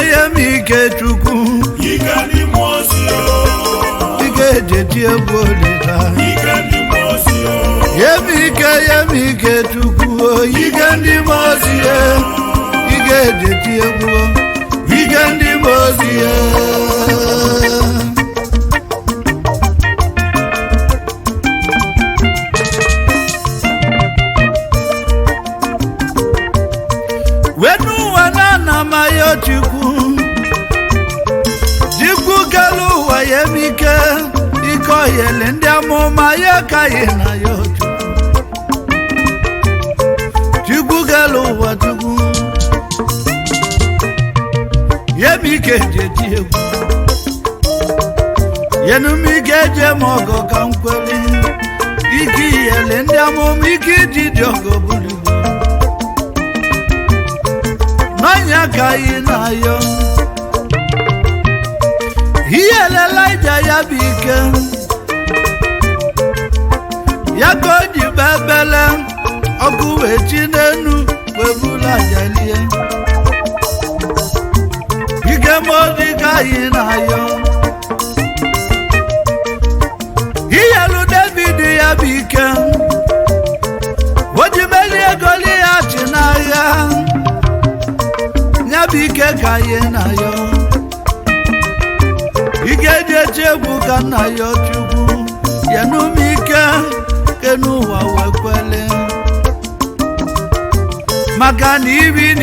Yemike Chukwu Igani Mosio Ige Bolita Igani Mosio Yemike Chukwu Igani Mosio Igani Mosio Wenu wanana mayo Chukwu Chukwu galu wa Yemike Iko yele ndi amuma ya kaye na yo Chukwu galu wa Chukwu Yemike jeji egwu Yenumike je mogo kankweli Iki yele ndi amuma iki jidiogo bulu Nanya kaye na yo Hiyele laija ya bike Ya koji bebele Okuwe chinenu Webula jalie Ike modi kayi na yo Hiyelu David ya bike Wojimeli egoli ya chinaya Nyabike kayi na yo Igeje chegbu ka nna ya Chukwu Yenumike kenu wa wekwele Maka na ibi